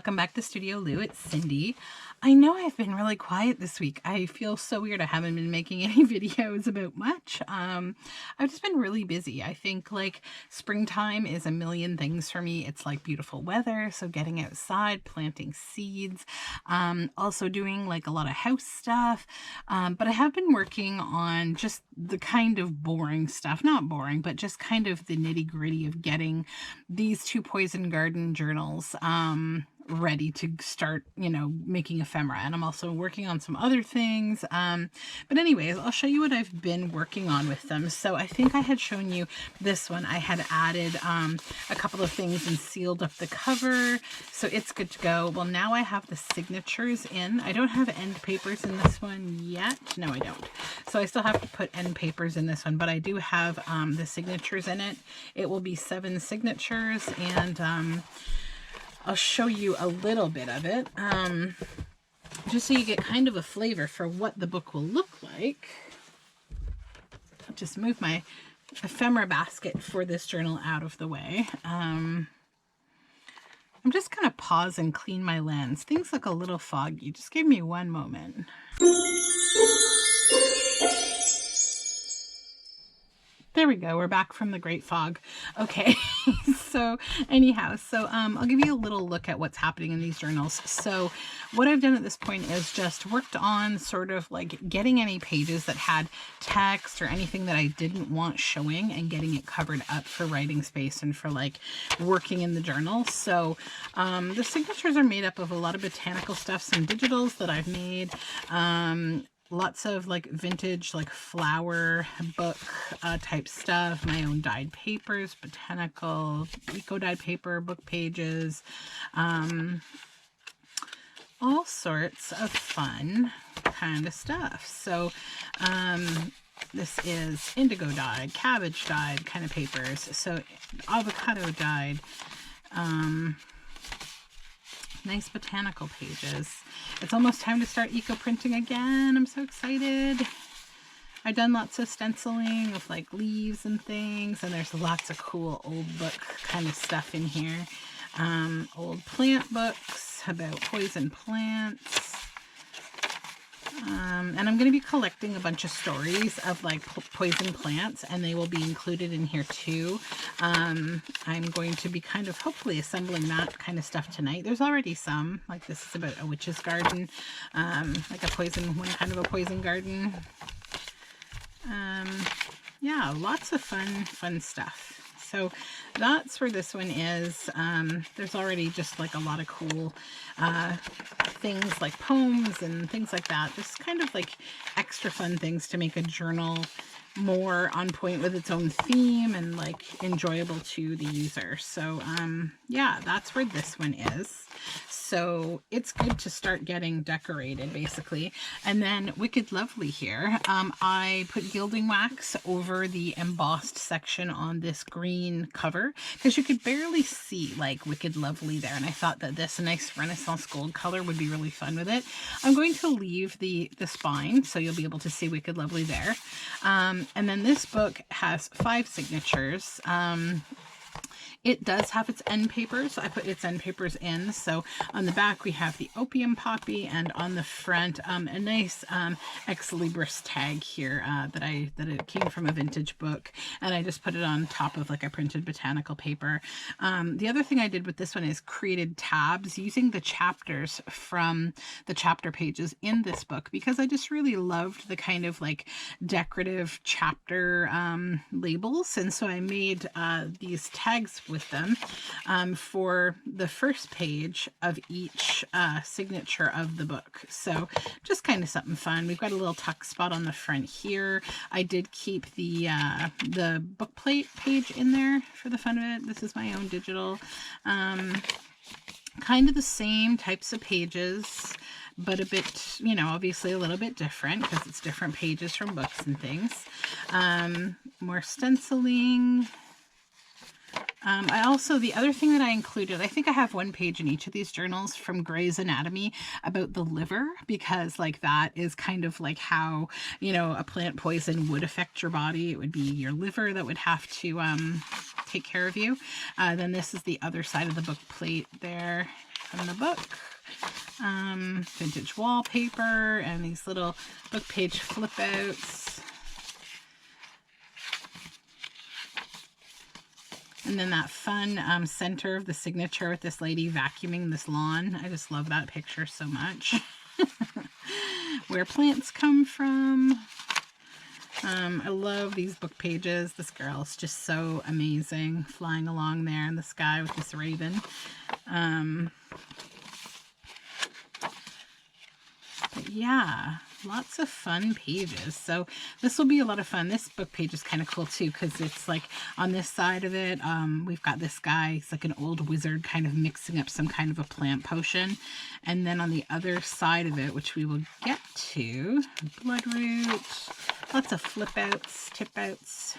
welcome back to Studioloo. It's Cindy. I know I've been really quiet this week. I feel so weird. I haven't been making any videos about much. I've just been really busy. I think like springtime is a million things for me. It's like beautiful weather, so getting outside, planting seeds, also doing like a lot of house stuff. But I have been working on just the kind of boring stuff, not boring, but just kind of the nitty gritty of getting these two poison garden journals ready to start, making ephemera. And I'm also working on some other things. But anyways, I'll show you what I've been working on with them. So I think I had shown you this one. I had added a couple of things and sealed up the cover. So it's good to go. Well, now I have the signatures in. I don't have end papers in this one yet. No, I don't. So I still have to put end papers in this one, but I do have the signatures in it. It will be 7 signatures, and I'll show you a little bit of it, just so you get kind of a flavor for what the book will look like. I'll just move my ephemera basket for this journal out of the way. I'm just going to pause and clean my lens. Things look a little foggy. Just give me one moment. There we go. We're back from the great fog. Okay. So anyhow, I'll give you a little look at what's happening in these journals. So what I've done at this point is just worked on sort of like getting any pages that had text or anything that I didn't want showing and getting it covered up for writing space and for like working in the journal. So the signatures are made up of a lot of botanical stuff, some digitals that I've made, lots of like vintage, like flower book type stuff, my own dyed papers, botanical, eco-dyed paper, book pages, all sorts of fun kind of stuff. So this is indigo dyed, cabbage dyed kind of papers. So avocado dyed, nice botanical pages. It's almost time to start eco printing again. I'm so excited. I've done lots of stenciling of like leaves and things, and there's lots of cool old book kind of stuff in here. Old plant books about poison plants. And I'm going to be collecting a bunch of stories of like poison plants, and they will be included in here too. I'm going to be kind of hopefully assembling that kind of stuff tonight. There's already some, like this is about a witch's garden, like a poison, one kind of a poison garden. Yeah, lots of fun stuff. So that's where this one is. There's already just like a lot of cool things like poems and things like that. Just kind of like extra fun things to make a journal more on point with its own theme and like enjoyable to the user. So yeah, that's where this one is. So it's good to start getting decorated basically. And then Wicked Lovely here. I put gilding wax over the embossed section on this green cover because you could barely see like Wicked Lovely there. And I thought that this nice Renaissance gold color would be really fun with it. I'm going to leave the spine so you'll be able to see Wicked Lovely there. And then this book has 5 signatures. It does have its end papers. I put its end papers in. So on the back we have the opium poppy, and on the front a nice ex libris tag here that it came from a vintage book, and I just put it on top of like a printed botanical paper. The other thing I did with this one is created tabs using the chapters from the chapter pages in this book, because I just really loved the kind of like decorative chapter labels, and so I made these tags with them for the first page of each signature of the book. So just kind of something fun. We've got a little tuck spot on the front here. I did keep the book plate page in there for the fun of it. This is my own digital. Kind of the same types of pages, but a bit, obviously a little bit different because it's different pages from books and things. More stenciling. The other thing that I included, I think I have one page in each of these journals from Grey's Anatomy about the liver, because like that is kind of like how, a plant poison would affect your body. It would be your liver that would have to take care of you. Then this is the other side of the book plate there. from the book. Vintage wallpaper and these little book page flip outs. And then that fun center of the signature with this lady vacuuming this lawn. I just love that picture so much. Where plants come from. I love these book pages. This girl's just so amazing, flying along there in the sky with this raven. But yeah, lots of fun pages. So this will be a lot of fun. This book page is kind of cool too, because it's like on this side of it, we've got this guy. He's like an old wizard kind of mixing up some kind of a plant potion. And then on the other side of it, which we will get to, bloodroot, lots of flip outs, tip outs.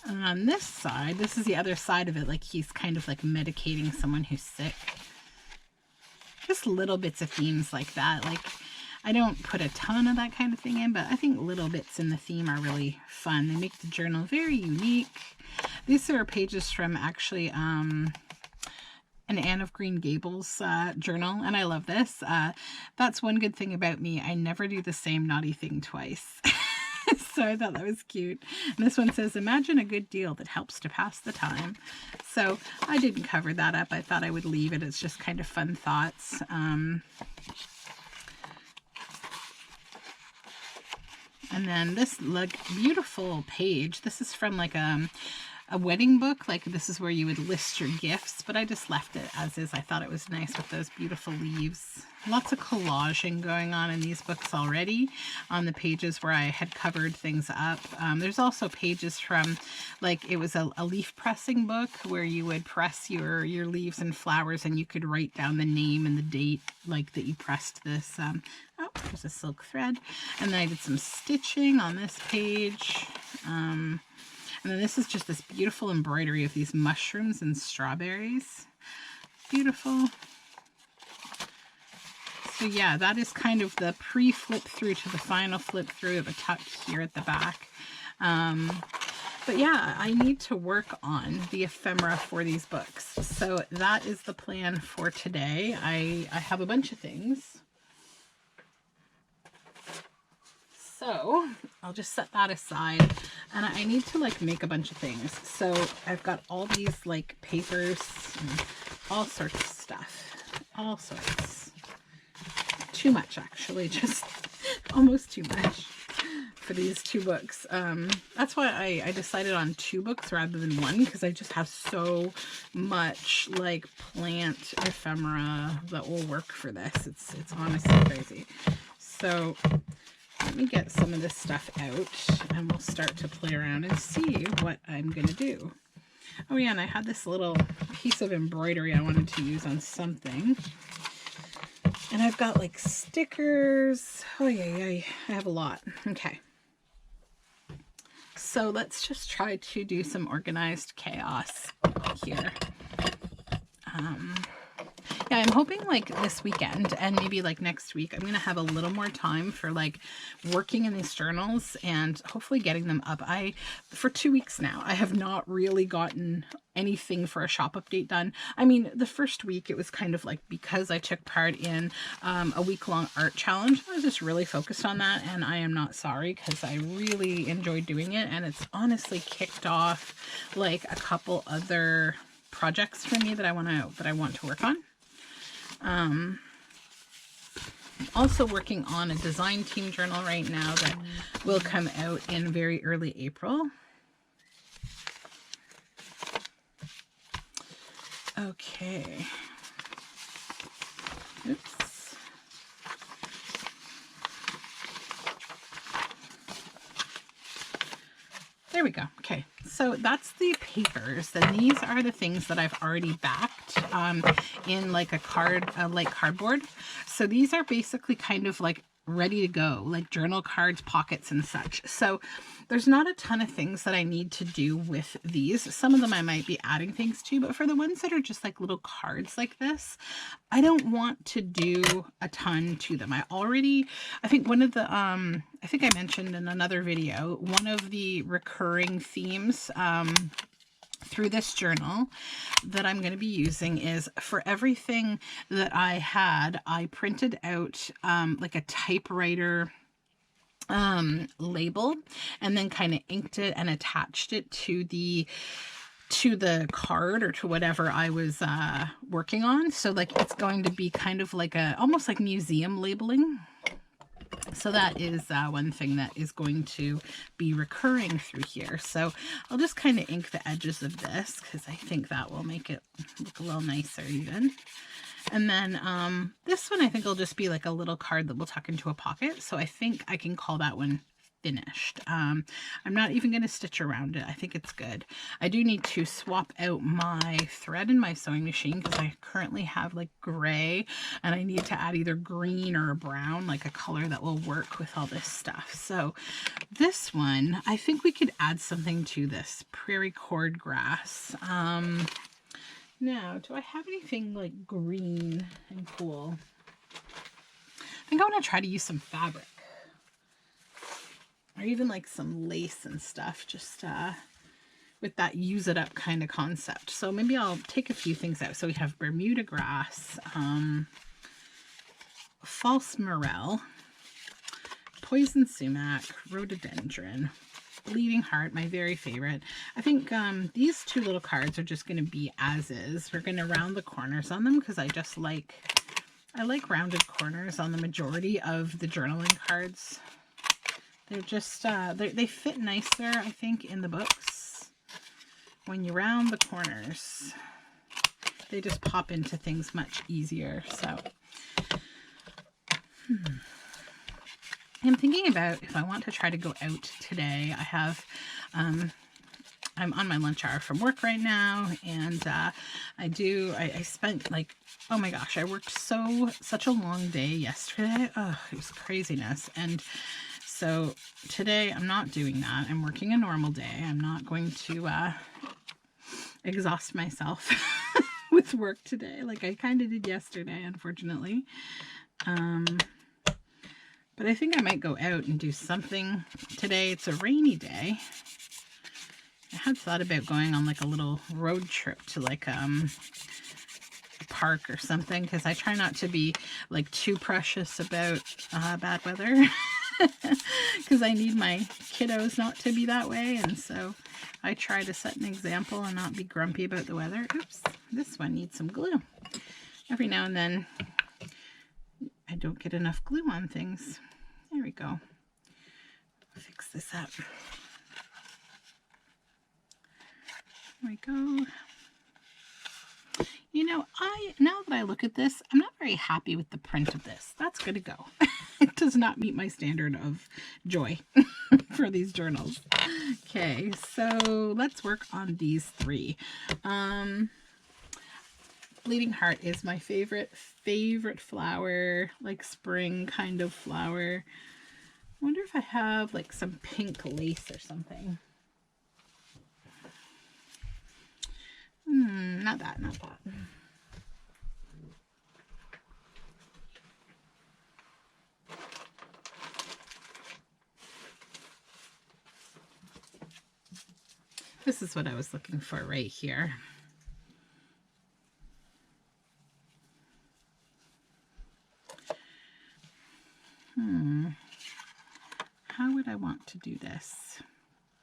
And on this side, this is the other side of it, like he's kind of like medicating someone who's sick. Just little bits of themes like that. Like, I don't put a ton of that kind of thing in, but I think little bits in the theme are really fun. They make the journal very unique. These are pages from actually an Anne of Green Gables journal, and I love this. That's one good thing about me. I never do the same naughty thing twice. So I thought that was cute. And this one says, imagine a good deal that helps to pass the time. So I didn't cover that up. I thought I would leave it. It's just kind of fun thoughts. And then this like beautiful page. This is from like a wedding book. Like this is where you would list your gifts, but I just left it as is. I thought it was nice with those beautiful leaves. Lots of collaging going on in these books already on the pages where I had covered things up. There's also pages from, like, it was a leaf pressing book where you would press your leaves and flowers and you could write down the name and the date, like, that you pressed this. Oh, there's a silk thread. And then I did some stitching on this page. And then this is just this beautiful embroidery of these mushrooms and strawberries. Beautiful. So yeah, that is kind of the pre-flip through to the final flip through of a tuck here at the back. But yeah, I need to work on the ephemera for these books. So that is the plan for today. I have a bunch of things. So I'll just set that aside, and I need to like make a bunch of things. So I've got all these like papers and all sorts of stuff, all sorts. Too much actually, just almost too much for these two books. That's why I decided on 2 books rather than 1, because I just have so much like plant ephemera that will work for this. It's honestly crazy. So let me get some of this stuff out and we'll start to play around and see what I'm going to do. Oh yeah, and I had this little piece of embroidery I wanted to use on something. And I've got like stickers. Oh yeah, I have a lot. Okay. So let's just try to do some organized chaos here. Yeah, I'm hoping like this weekend and maybe like next week, I'm going to have a little more time for like working in these journals and hopefully getting them up. For 2 weeks now, I have not really gotten anything for a shop update done. I mean, the first week it was kind of like, because I took part in a week-long art challenge, I was just really focused on that, and I am not sorry because I really enjoyed doing it, and it's honestly kicked off like a couple other projects for me that I want to work on. Also working on a design team journal right now that will come out in very early April. Okay. Oops. There we go. Okay, so that's the papers. Then these are the things that I've already backed in like a cardboard. So these are basically kind of like ready to go, like journal cards, pockets, and such. So there's not a ton of things that I need to do with these. Some of them I might be adding things to, but for the ones that are just like little cards like this, I don't want to do a ton to them. I think one of the, I think I mentioned in another video, one of the recurring themes, through this journal that I'm going to be using is for everything that I had, I printed out like a typewriter label and then kind of inked it and attached it to the card or to whatever I was working on. So like it's going to be kind of like almost like museum labeling. So that is one thing that is going to be recurring through here. So I'll just kind of ink the edges of this because I think that will make it look a little nicer even. And then this one I think will just be like a little card that we'll tuck into a pocket. So I think I can call that one finished. I'm not even going to stitch around it. I think it's good. I do need to swap out my thread in my sewing machine because I currently have like gray and I need to add either green or a brown, like a color that will work with all this stuff. So this one, I think we could add something to this prairie cord grass. Now, do I have anything like green and cool? I think I want to try to use some fabric. Or even like some lace and stuff, just with that use it up kind of concept. So maybe I'll take a few things out. So we have Bermuda grass, false morel, poison sumac, rhododendron, bleeding heart, my very favorite. I think these two little cards are just going to be as is. We're going to round the corners on them because I like rounded corners on the majority of the journaling cards. They're just, they fit nicer, I think, in the books. When you round the corners, they just pop into things much easier. So, I'm thinking about if I want to try to go out today. I have, I'm on my lunch hour from work right now, and I spent like, oh my gosh, I worked such a long day yesterday. Oh, it was craziness. And so today I'm not doing that. I'm working a normal day. I'm not going to exhaust myself with work today like I kind of did yesterday, unfortunately. But I think I might go out and do something today. It's a rainy day. I had thought about going on like a little road trip to like a park or something because I try not to be like too precious about bad weather. Because I need my kiddos not to be that way, and so I try to set an example and not be grumpy about the weather. Oops, this one needs some glue. Every now and then I don't get enough glue on things. There we go. Fix this up. There we go. You know, now that I look at this, I'm not very happy with the print of this. That's going to go. It does not meet my standard of joy for these journals. Okay, so let's work on these three. Bleeding Heart is my favorite flower, like spring kind of flower. I wonder if I have like some pink lace or something. Not that. This is what I was looking for right here. How would I want to do this?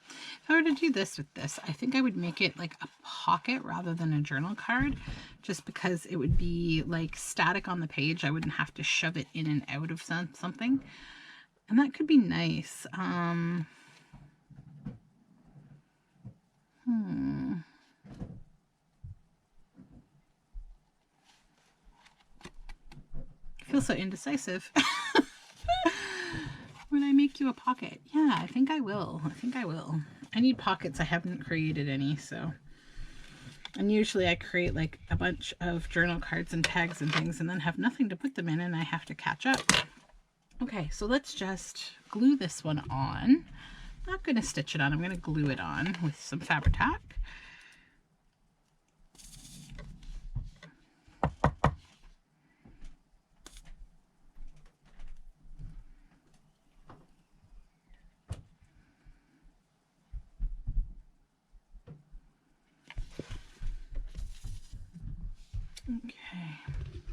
If I were to do this with this, I think I would make it like a pocket rather than a journal card, just because it would be like static on the page. I wouldn't have to shove it in and out of something. And that could be nice. I feel so indecisive. When I make you a pocket. Yeah, I think I will. I need pockets. I haven't created any, so. And usually I create like a bunch of journal cards and tags and things and then have nothing to put them in, and I have to catch up. Okay, so let's just glue this one on. I'm not going to stitch it on, I'm going to glue it on with some Fabri-Tac. Okay.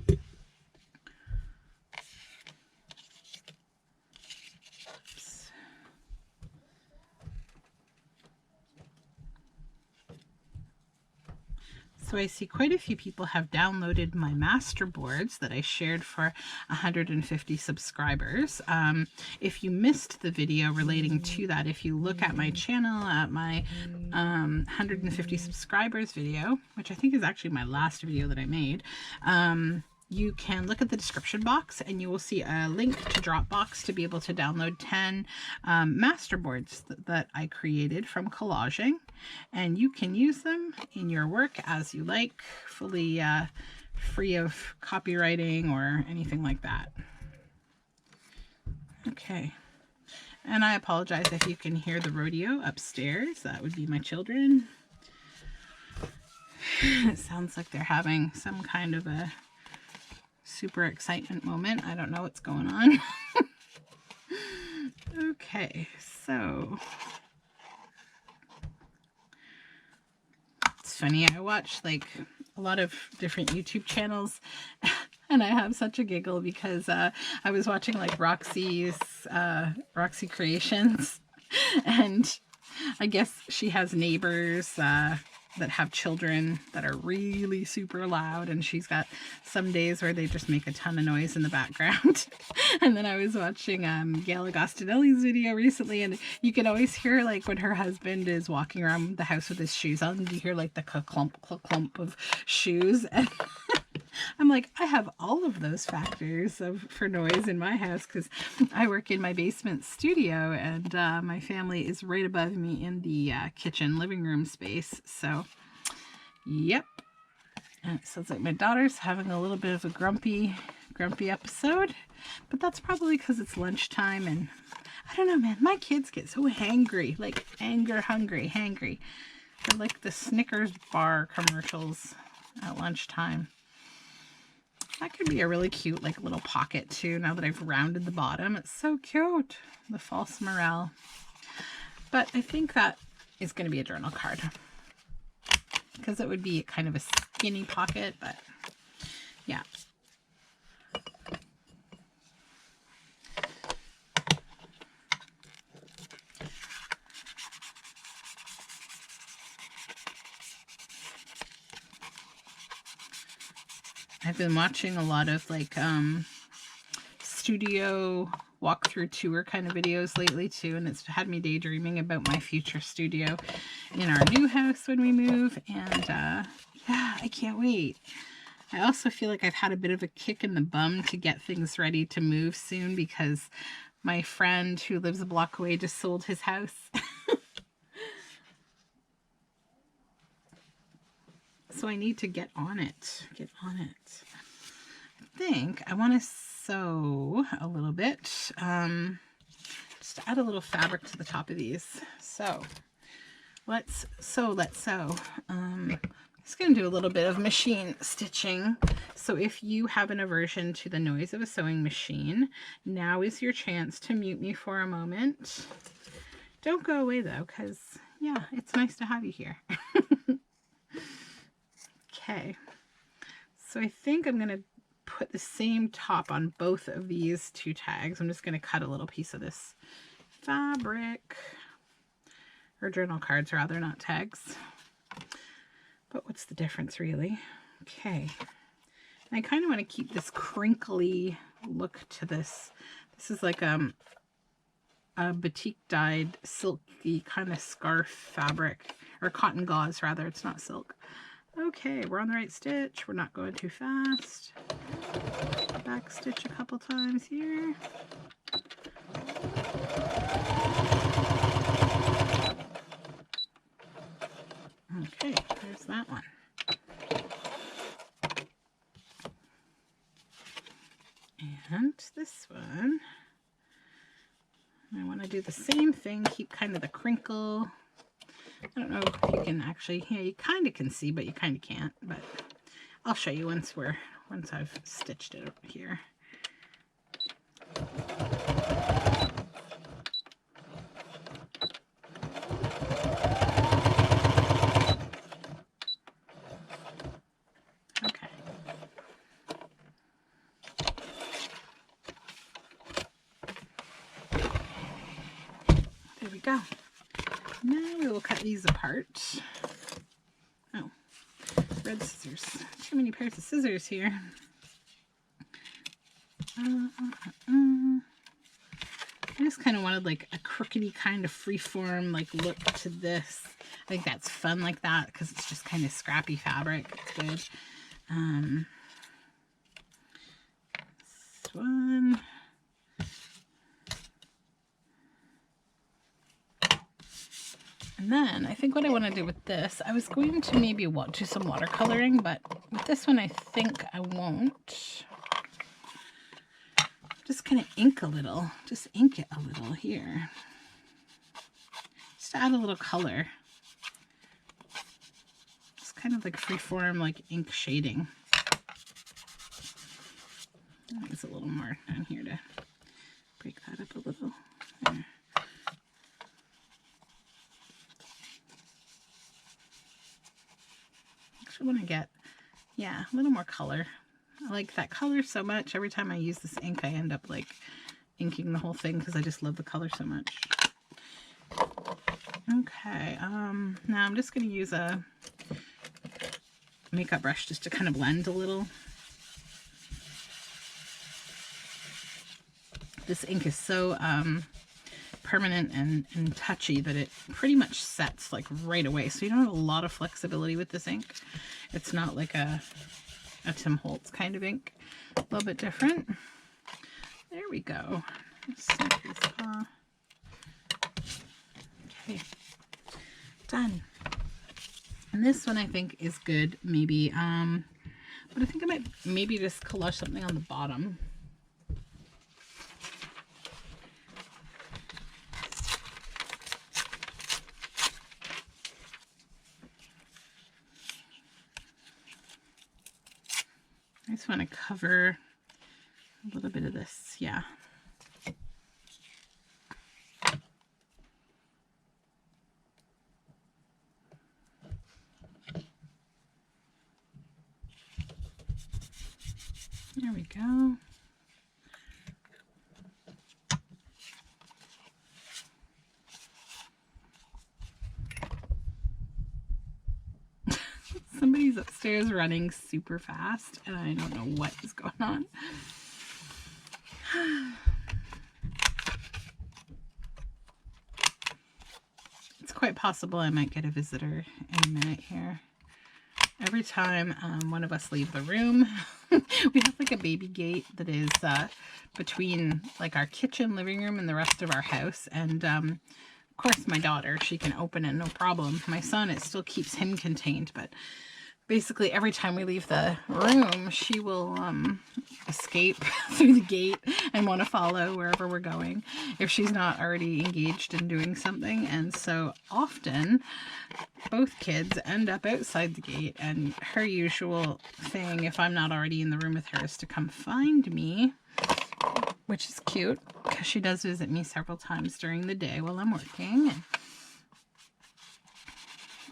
Oops. So I see quite a few people have downloaded my master boards that I shared for 150 subscribers. If you missed the video relating to that, if you look at my channel, at my 150 subscribers video, which I think is actually my last video that I made, you can look at the description box and you will see a link to Dropbox to be able to download 10 master boards that I created from collaging, and you can use them in your work as you like, fully free of copywriting or anything like that. Okay, and I apologize if you can hear the rodeo upstairs. That would be my children. It sounds like they're having some kind of a super excitement moment. I don't know what's going on. Okay, so it's funny, I watch like a lot of different YouTube channels and I have such a giggle because I was watching like Roxy Creations, and I guess she has neighbors that have children that are really super loud, and she's got some days where they just make a ton of noise in the background. And then I was watching Gail Agostinelli's video recently, and you can always hear like when her husband is walking around the house with his shoes on, you hear like the clump clump of shoes. And I'm like, I have all of those factors for noise in my house because I work in my basement studio, and my family is right above me in the kitchen living room space. So, yep. And it sounds like my daughter's having a little bit of a grumpy episode, but that's probably because it's lunchtime, and I don't know, man. My kids get so hangry, like hangry. They're like the Snickers bar commercials at lunchtime. That could be a really cute like little pocket too, now that I've rounded the bottom. It's so cute, the false morale. But I think that is going to be a journal card because it would be kind of a skinny pocket, but yeah. I've been watching a lot of like studio walkthrough tour kind of videos lately too, and it's had me daydreaming about my future studio in our new house when we move, and yeah, I can't wait. I also feel like I've had a bit of a kick in the bum to get things ready to move soon because my friend who lives a block away just sold his house. So I need to get on it. I think I want to sew a little bit, just to add a little fabric to the top of these. So let's sew. I'm just going to do a little bit of machine stitching. So if you have an aversion to the noise of a sewing machine, now is your chance to mute me for a moment. Don't go away though, because yeah, it's nice to have you here. Okay, so I think I'm going to put the same top on both of these two tags. I'm just going to cut a little piece of this fabric, or journal cards rather, not tags. But what's the difference really? Okay, and I kind of want to keep this crinkly look to this. This is like a batik dyed silky kind of scarf fabric, or cotton gauze rather, it's not silk. Okay, we're on the right stitch. We're not going too fast. Back stitch a couple times here. Okay, there's that one. And this one, I want to do the same thing, keep kind of the crinkle. I don't know if you can actually, yeah, you kind of can see, but you kind of can't. But I'll show you once I've stitched it here. Okay. There we go. Now we will cut these apart. Oh, red scissors. Too many pairs of scissors here. I just kind of wanted like a crookedy kind of freeform like look to this. I think that's fun like that because it's just kind of scrappy fabric. It's good. This one. And then I think what I want to do with this, I was going to maybe do some watercoloring, but with this one I think I won't. Just kind of ink a little, just ink it a little here. Just to add a little color. Just kind of like freeform, like ink shading. There's a little more down here to break that up a little. There. Actually want to get, yeah, a little more color. I like that color so much. Every time I use this ink, I end up like inking the whole thing because I just love the color so much. Okay, now I'm just going to use a makeup brush just to kind of blend a little. This ink is so permanent and touchy that it pretty much sets like right away. So you don't have a lot of flexibility with this ink. It's not like a Tim Holtz kind of ink. A little bit different. There we go. Let's snip this off. Okay. Done. And this one I think is good, maybe. But I think I might maybe just collage something on the bottom. I just want to cover a little bit of this, yeah. There we go. Somebody's upstairs running super fast and I don't know what is going on. It's quite possible I might get a visitor in a minute here. Every time one of us leave the room, we have like a baby gate that is between like our kitchen, living room, and the rest of our house. And of course my daughter, she can open it, no problem. My son, it still keeps him contained, but basically every time we leave the room, she will escape through the gate and want to follow wherever we're going if she's not already engaged in doing something. And so often both kids end up outside the gate, and her usual thing, if I'm not already in the room with her, is to come find me, which is cute because she does visit me several times during the day while I'm working. And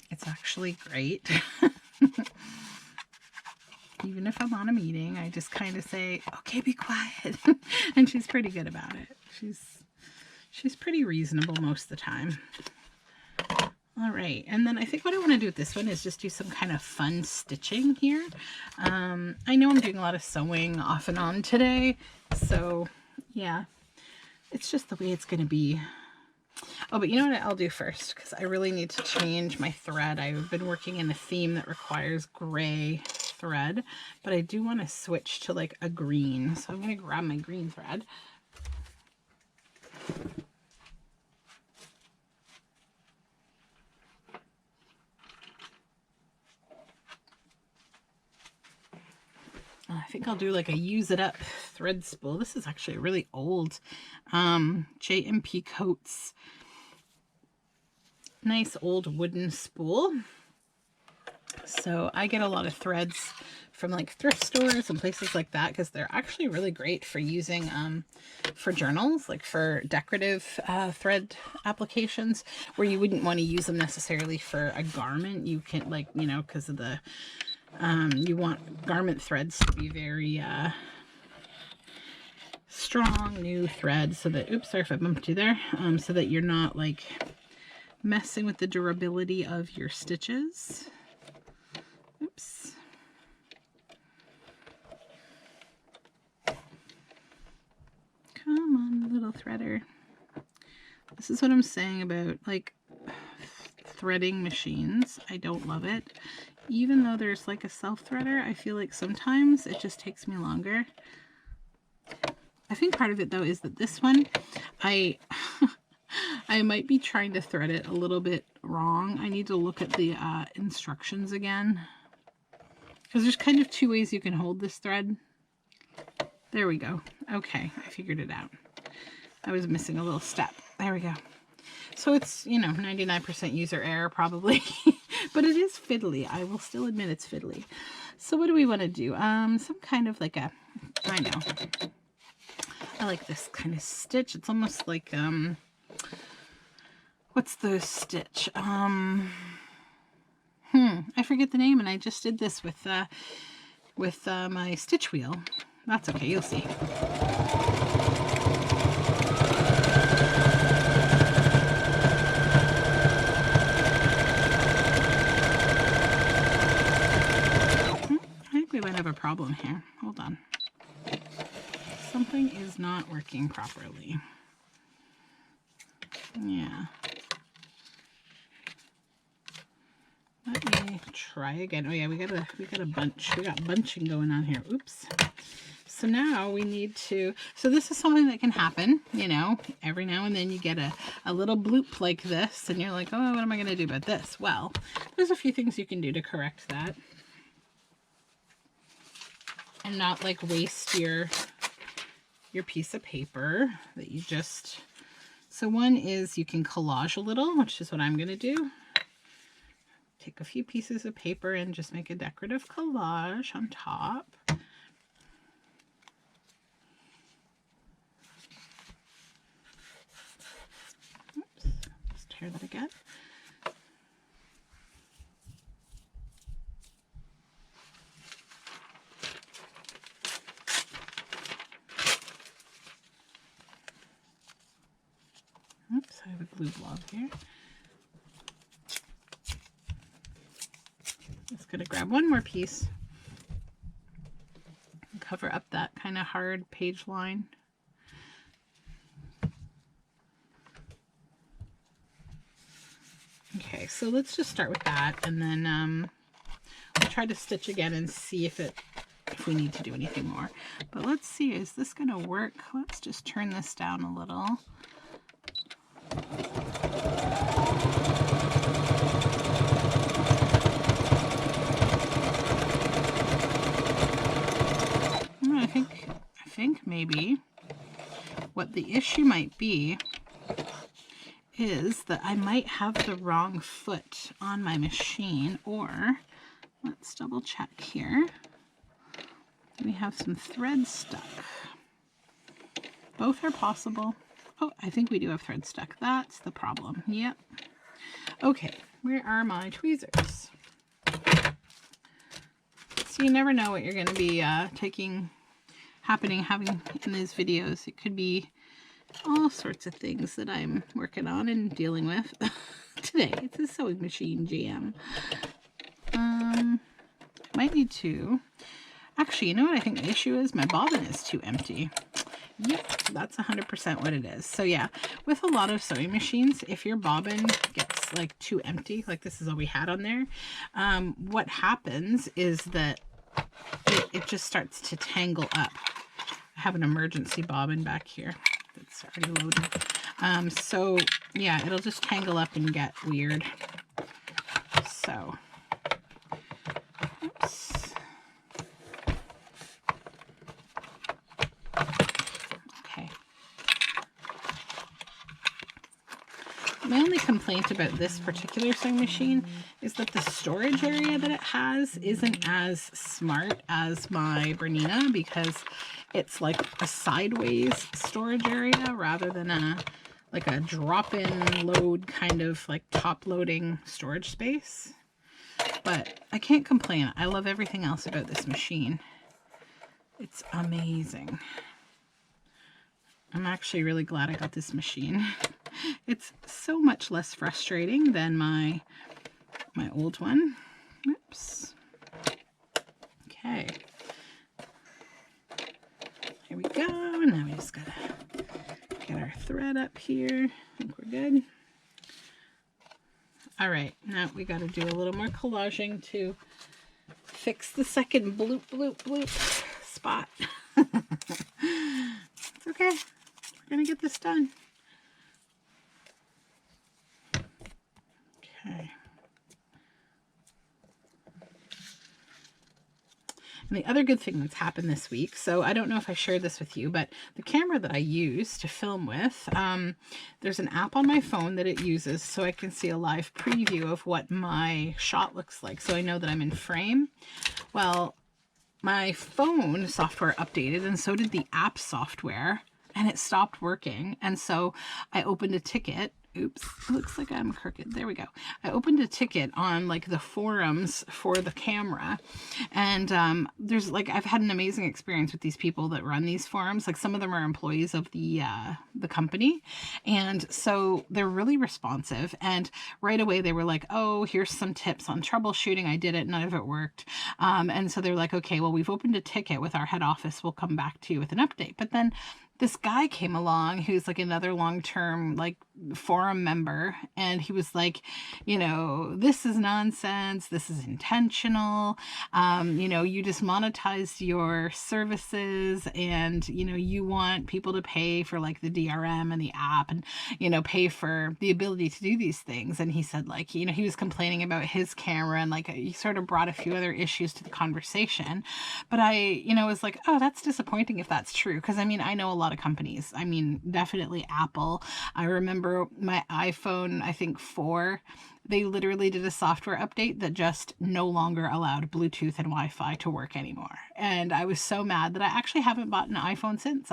it's actually great. Even if I'm on a meeting, I just kind of say, okay, be quiet. And she's pretty good about it. She's pretty reasonable most of the time. All right, and then I think what I want to do with this one is just do some kind of fun stitching here. I know I'm doing a lot of sewing off and on today, so yeah, it's just the way it's going to be. Oh, but you know what I'll do first, because I really need to change my thread. I've been working in a theme that requires gray thread, but I do want to switch to like a green. So I'm going to grab my green thread. I think I'll do like a use it up thread spool. This is actually a really old J&P Coats. Nice old wooden spool. So I get a lot of threads from like thrift stores and places like that because they're actually really great for using for journals, like for decorative thread applications where you wouldn't want to use them necessarily for a garment. You can, like, you know, because of the you want garment threads to be very strong new thread so that, oops, sorry if I bumped you there, so that you're not like messing with the durability of your stitches. Oops. Come on, little threader. This is what I'm saying about like threading machines. I don't love it. Even though there's like a self-threader, I feel like sometimes it just takes me longer. I think part of it though is that this one, I might be trying to thread it a little bit wrong. I need to look at the instructions again. Because there's kind of two ways you can hold this thread. There we go. Okay, I figured it out. I was missing a little step. There we go. So it's, you know, 99% user error probably. But it is fiddly. I will still admit it's fiddly. So what do we want to do? Some kind of like a, I know. I like this kind of stitch. It's almost like, what's the stitch? I forget the name, and I just did this with my stitch wheel. That's okay, you'll see. I think we might have a problem here. Hold on. Something is not working properly. Yeah. Let me try again. Oh yeah, we got a bunch. We got bunching going on here. Oops. So now we need to, so this is something that can happen, you know, every now and then you get a little bloop like this and you're like, oh, what am I going to do about this? Well, there's a few things you can do to correct that and not like waste your piece of paper that you just, so one is you can collage a little, which is what I'm going to do. Take a few pieces of paper and just make a decorative collage on top. Oops, let's tear that again. Oops, I have a glue blob here. Just gonna grab one more piece and cover up that kind of hard page line. Okay, so let's just start with that, and then we'll try to stitch again and see if we need to do anything more. But let's see, is this gonna work? Let's just turn this down a little. I think maybe what the issue might be is that I might have the wrong foot on my machine, or let's double check here. We have some thread stuck. Both are possible. Oh, I think we do have thread stuck. That's the problem. Yep. Okay, where are my tweezers? So you never know what you're going to be having in these videos. It could be all sorts of things that I'm working on and dealing with today. It's a sewing machine jam. Might need to. Actually, you know what I think the issue is? My bobbin is too empty. Yep, that's 100% what it is. So yeah, with a lot of sewing machines, if your bobbin gets like too empty, like this is all we had on there, what happens is that it just starts to tangle up. I have an emergency bobbin back here that's already loaded. So yeah, it'll just tangle up and get weird. So, oops. My only complaint about this particular sewing machine is that the storage area that it has isn't as smart as my Bernina, because it's like a sideways storage area rather than like a drop-in load kind of like top-loading storage space. But I can't complain. I love everything else about this machine. It's amazing. I'm actually really glad I got this machine. It's so much less frustrating than my old one. Oops. Okay. Here we go. Now we just gotta get our thread up here. I think we're good. All right, now we gotta do a little more collaging to fix the second bloop, bloop, bloop spot. It's okay. We're gonna get this done. Okay. And the other good thing that's happened this week, so I don't know if I shared this with you, but the camera that I use to film with, there's an app on my phone that it uses so I can see a live preview of what my shot looks like, so I know that I'm in frame. Well, my phone software updated, and so did the app software, and it stopped working. And so I opened a ticket. Oops, it looks like I'm crooked. There we go. I opened a ticket on like the forums for the camera, and there's like, I've had an amazing experience with these people that run these forums. Like, some of them are employees of the company, and so they're really responsive. And right away they were like, oh, here's some tips on troubleshooting. I did it, none of it worked. And so they're like, okay, well, we've opened a ticket with our head office. We'll come back to you with an update. But then this guy came along who's like another long-term like forum member, and he was like, you know, this is nonsense, this is intentional, you know, you just monetized your services, and you know, you want people to pay for like the DRM and the app, and you know, pay for the ability to do these things. And he said, like, you know, he was complaining about his camera, and like he sort of brought a few other issues to the conversation. But I, you know, was like, oh, that's disappointing if that's true, because I mean, I know a lot of companies. I mean, definitely Apple. I remember my iPhone, I think 4, they literally did a software update that just no longer allowed Bluetooth and Wi-Fi to work anymore. And I was so mad that I actually haven't bought an iPhone since.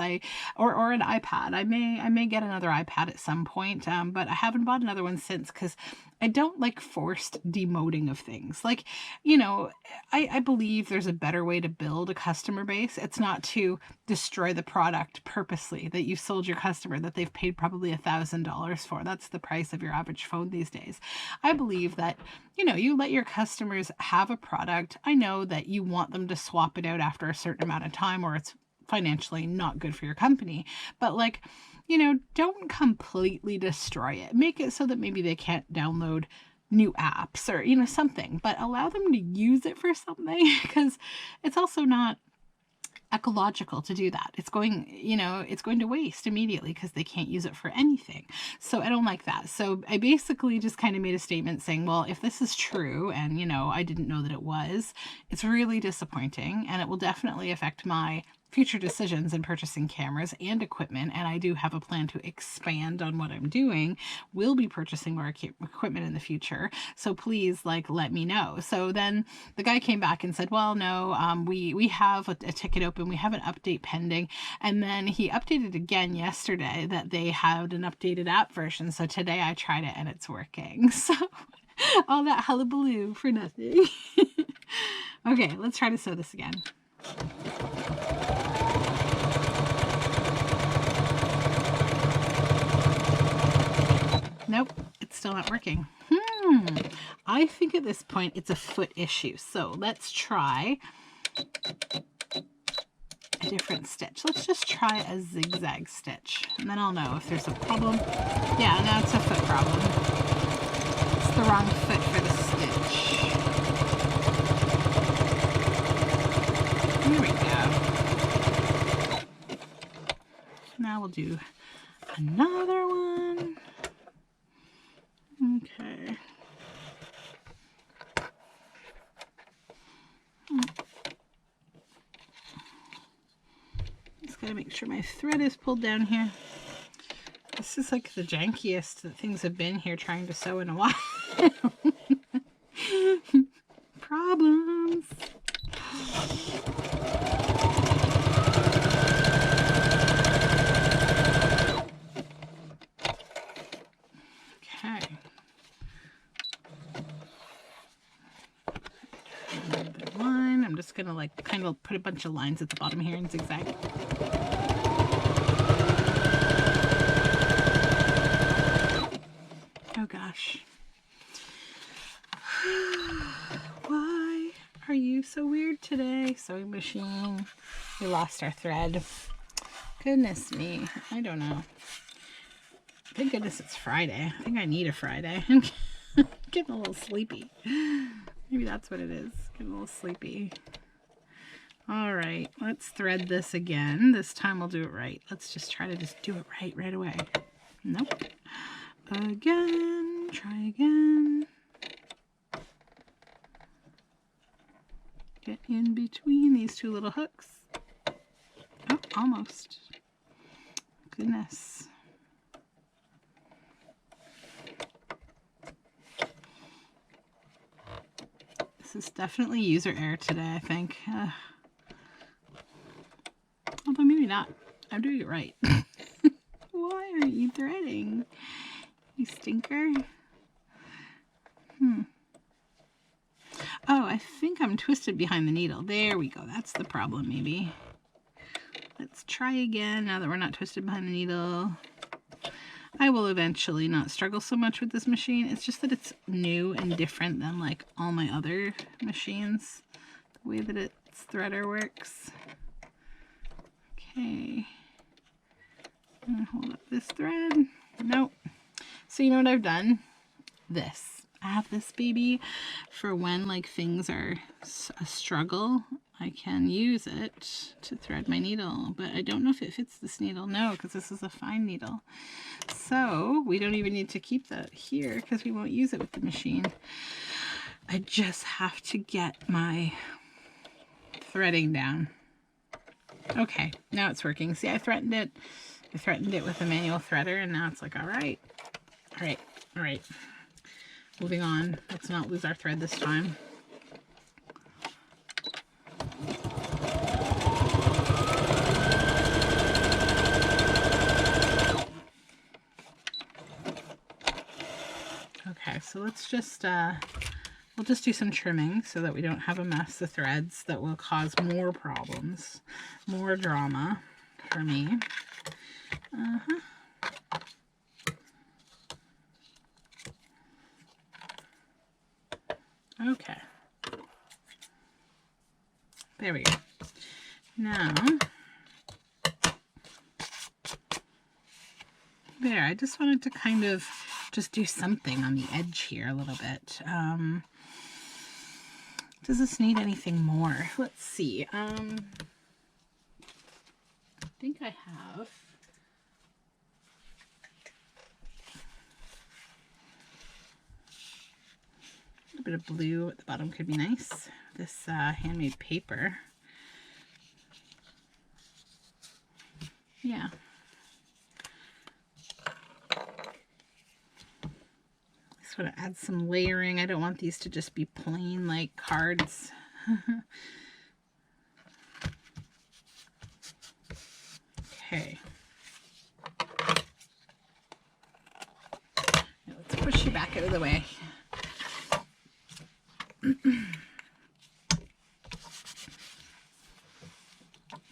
Or an iPad. I may get another iPad at some point, but I haven't bought another one since, because I don't like forced demoting of things. Like, you know, I believe there's a better way to build a customer base. It's not to destroy the product purposely that you sold your customer, that they've paid probably $1,000 for. That's the price of your average phone these days. I believe that, you know, you let your customers have a product. I know that you want them to swap it out after a certain amount of time, or it's financially not good for your company. But like, you know, don't completely destroy it. Make it so that maybe they can't download new apps or, you know, something, but allow them to use it for something, because it's also not ecological to do that. It's going, you know, it's going to waste immediately because they can't use it for anything. So I don't like that. So I basically just kind of made a statement saying, well, if this is true, and, you know, I didn't know that it was, it's really disappointing, and it will definitely affect my future decisions in purchasing cameras and equipment. And I do have a plan to expand on what I'm doing. We'll be purchasing more equipment in the future. So please, like, let me know. So then the guy came back and said, well, no, we have a ticket open. We have an update pending. And then he updated again yesterday that they had an updated app version. So today I tried it and it's working. So all that hullabaloo for nothing. Okay, let's try to sew this again. Nope, it's still not working. I think at this point it's a foot issue. So let's try a different stitch. Let's just try a zigzag stitch, and then I'll know if there's a problem. Yeah, now it's a foot problem. It's the wrong foot for the stitch. Here we go. Now we'll do another one. Okay. Just gotta make sure my thread is pulled down here. This is like the jankiest that things have been here trying to sew in a while. Problems. Okay. Another line. I'm just gonna like kind of put a bunch of lines at the bottom here and zigzag. Oh gosh. Why are you so weird today, sewing machine? We lost our thread. Goodness me. I don't know. Thank goodness it's Friday. I think I need a Friday. I'm getting a little sleepy. Maybe that's what it is. Getting a little sleepy. All right. Let's thread this again. This time we'll do it right. Let's just try to just do it right away. Nope. Again. Try again. Get in between these two little hooks. Oh, almost. Goodness. This is definitely user error today, I think. Although maybe not. I'm doing it right. Why aren't you threading? You stinker. Oh, I think I'm twisted behind the needle. There we go. That's the problem, maybe. Let's try again now that we're not twisted behind the needle. I will eventually not struggle so much with this machine. It's just that it's new and different than like all my other machines. The way that its threader works. Okay. I'm gonna hold up this thread. Nope. So you know what I've done? This. I have this baby for when like things are a struggle. I can use it to thread my needle, but I don't know if it fits this needle. No, because this is a fine needle. So we don't even need to keep that here because we won't use it with the machine. I just have to get my threading down. Okay, now it's working. See, I threatened it. I threatened it with a manual threader, and now it's like, all right. All right, all right. Moving on. Let's not lose our thread this time. Okay, so let's just, we'll just do some trimming so that we don't have a mess of threads that will cause more problems, more drama for me. Okay. There we go. Now, there, I just wanted to kind of just do something on the edge here a little bit. Does this need anything more? Let's see. I think I have. A bit of blue at the bottom could be nice. This handmade paper. Yeah. Just want to add some layering. I don't want these to just be plain like cards. Okay. Now let's push you back out of the way.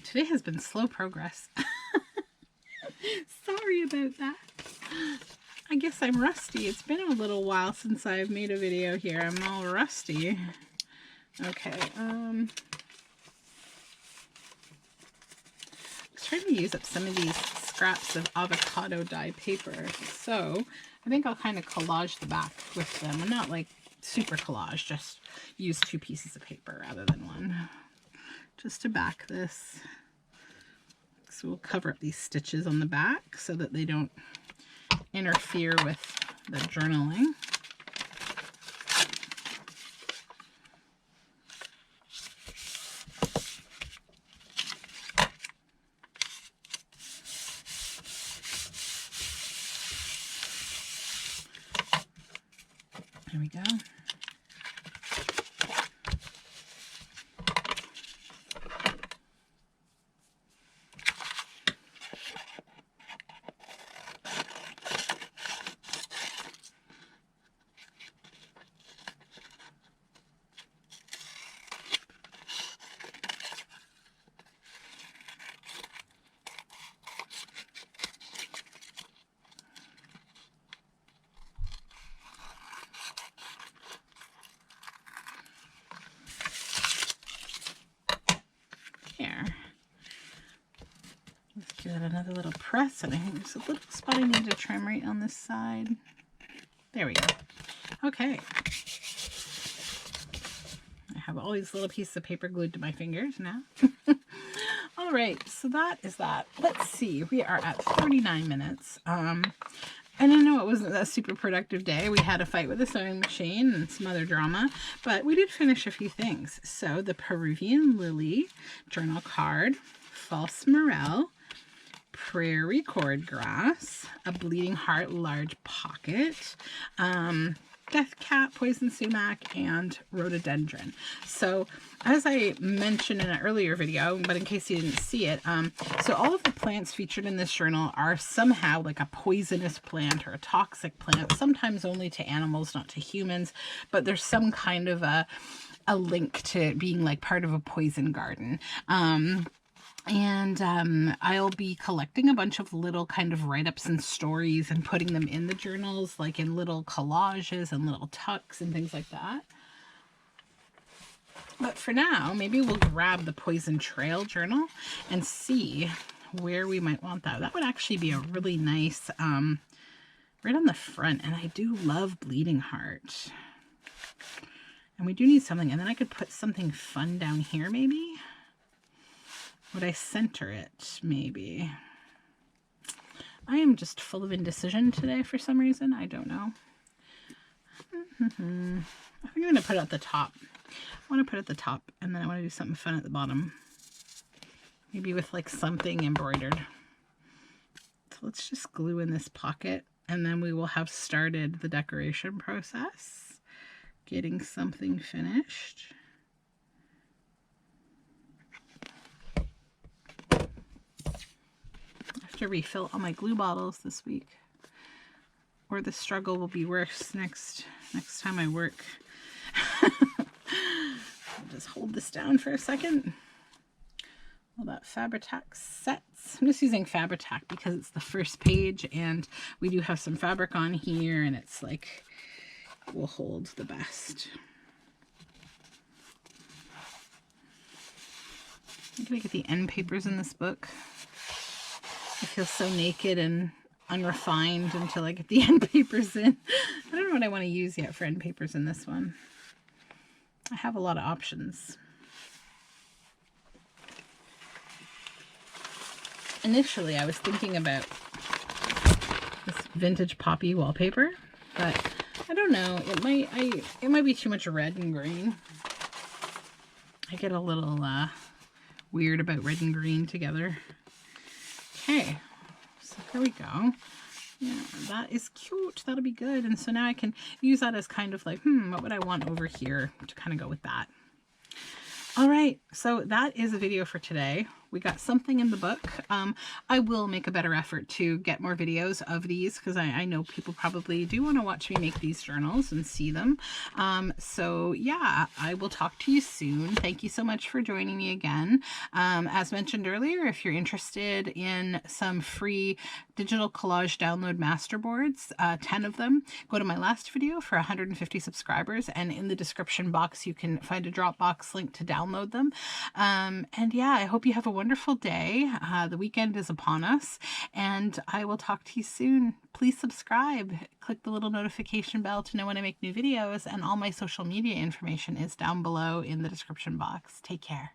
Today has been slow progress. Sorry about that. I guess I'm rusty. It's been a little while since I've made a video here. I'm all rusty. Okay. I was trying to use up some of these scraps of avocado dye paper. So I think I'll kind of collage the back with them. And not like super collage, just use 2 pieces of paper rather than 1. Just to back this. So we'll cover up these stitches on the back so that they don't interfere with the journaling. There we go. Here. Let's give it another little press, and I think there's a little spot I need to trim right on this side. There we go. Okay. I have all these little pieces of paper glued to my fingers now. All right, so that is that. Let's see. We are at 39 minutes. And I know it wasn't a super productive day. We had a fight with the sewing machine and some other drama, but we did finish a few things. So the Peruvian Lily journal card, false morel, prairie cordgrass, a bleeding heart large pocket, death cat, poison sumac, and rhododendron. So as I mentioned in an earlier video, but in case you didn't see it, so all of the plants featured in this journal are somehow like a poisonous plant or a toxic plant, sometimes only to animals, not to humans, but there's some kind of a link to being like part of a poison garden. I'll be collecting a bunch of little kind of write-ups and stories and putting them in the journals, like in little collages and little tucks and things like that. But for now, maybe we'll grab the Poison Trail journal and see where we might want that. That would actually be a really nice, right on the front. And I do love Bleeding Heart. And we do need something. And then I could put something fun down here, maybe. Would I center it? Maybe. I am just full of indecision today for some reason. I don't know. I think I'm going to put it at the top. I want to put it at the top, and then I want to do something fun at the bottom. Maybe with like something embroidered. So let's just glue in this pocket, and then we will have started the decoration process. Getting something finished. To refill all my glue bottles this week, or the struggle will be worse next time I work. I'll just hold this down for a second. Well, that Fabri-Tac sets. I'm just using Fabri-Tac because it's the first page, and we do have some fabric on here, and it's like will hold the best. I'm gonna get the end papers in this book. I feel so naked and unrefined until I get the end papers in. I don't know what I want to use yet for end papers in this one. I have a lot of options. Initially, I was thinking about this vintage poppy wallpaper, but I don't know. It might be too much red and green. I get a little weird about red and green together. Okay, so here we go. Yeah, that is cute. That'll be good. And so now I can use that as kind of like, what would I want over here to kind of go with that? All right, so that is a video for today. We got something in the book. I will make a better effort to get more videos of these because I know people probably do want to watch me make these journals and see them. So yeah, I will talk to you soon. Thank you so much for joining me again. As mentioned earlier, if you're interested in some free digital collage download masterboards, 10 of them, go to my last video for 150 subscribers, and in the description box you can find a Dropbox link to download them. And yeah, I hope you have a wonderful day. The weekend is upon us, and I will talk to you soon. Please subscribe. Click the little notification bell to know when I make new videos, and all my social media information is down below in the description box. Take care.